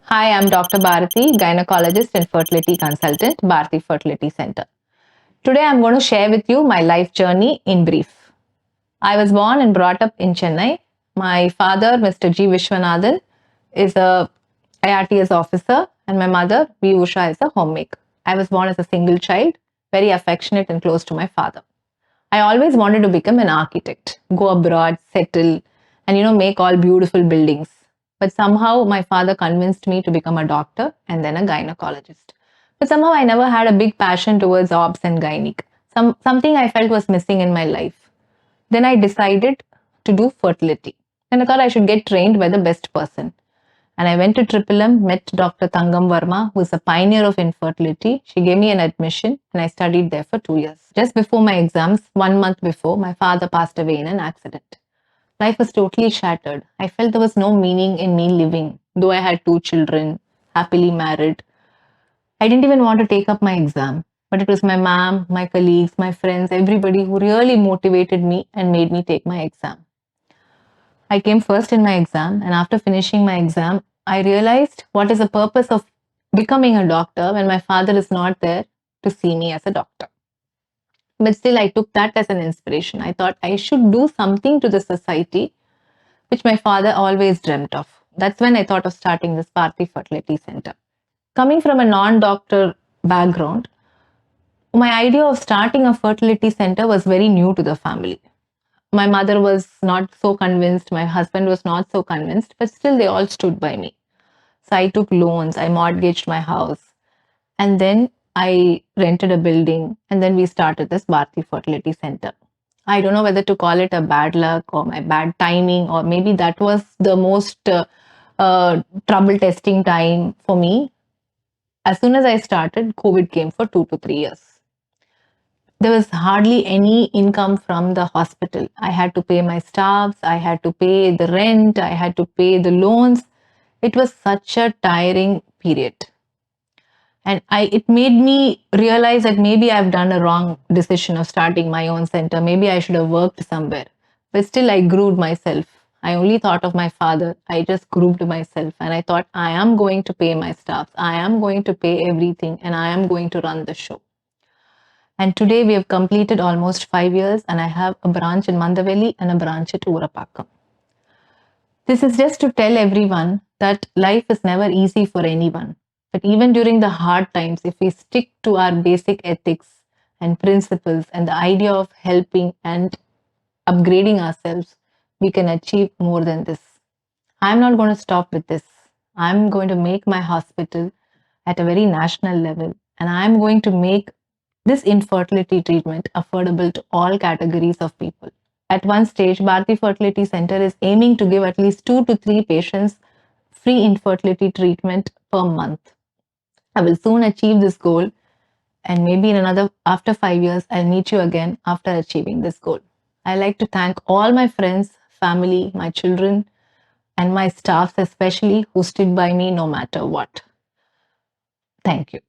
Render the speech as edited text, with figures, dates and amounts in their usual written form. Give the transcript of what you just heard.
Hi, I'm Dr. Bharathi, gynecologist and fertility consultant, Bharati Fertility Center. Today, I'm going to share with you my life journey in brief. I was born and brought up in Chennai. My father, Mr. G. Vishwanathan, is a IRTS officer, and my mother, V. Usha, is a homemaker. I was born as a single child, very affectionate and close to my father. I always wanted to become an architect, go abroad, settle, and make all beautiful buildings. But somehow my father convinced me to become a doctor and then a gynecologist. But somehow I never had a big passion towards obs and gynec. Something I felt was missing in my life. Then I decided to do fertility. And I thought I should get trained by the best person. And I went to Triple M, met Dr. Tangam Verma, who is a pioneer of infertility. She gave me an admission and I studied there for 2 years. Just before my exams, 1 month before, my father passed away in an accident. Life was totally shattered. I felt there was no meaning in me living, though I had 2 children, happily married. I didn't even want to take up my exam, but it was my mom, my colleagues, my friends, everybody who really motivated me and made me take my exam. I came first in my exam, and after finishing my exam, I realized what is the purpose of becoming a doctor when my father is not there to see me as a doctor. But still, I took that as an inspiration. I thought I should do something to the society, which my father always dreamt of. That's when I thought of starting this Bharati Fertility Center. Coming from a non doctor background, my idea of starting a fertility center was very new to the family. My mother was not so convinced, my husband was not so convinced, but still they all stood by me. So I took loans, I mortgaged my house, and then I rented a building, and then we started this Bharati Fertility Center. I don't know whether to call it a bad luck or my bad timing, or maybe that was the most trouble testing time for me. As soon as I started, COVID came for 2 to 3 years. There was hardly any income from the hospital. I had to pay my staffs, I had to pay the rent, I had to pay the loans. It was such a tiring period. And it made me realize that maybe I've done a wrong decision of starting my own center. Maybe I should have worked somewhere. But still, I grooved myself. I only thought of my father. I just grooved myself. And I thought, I am going to pay my staffs. I am going to pay everything. And I am going to run the show. And today we have completed almost 5 years. And I have a branch in Mandaiveli and a branch at Urapakam. This is just to tell everyone that life is never easy for anyone. But even during the hard times, if we stick to our basic ethics and principles and the idea of helping and upgrading ourselves, we can achieve more than this. I'm not going to stop with this. I'm going to make my hospital at a very national level, and I'm going to make this infertility treatment affordable to all categories of people. At one stage, Bharati Fertility Center is aiming to give at least 2 to 3 patients free infertility treatment per month. I will soon achieve this goal, and maybe after 5 years, I'll meet you again after achieving this goal. I like to thank all my friends, family, my children, and my staffs especially who stood by me no matter what. Thank you.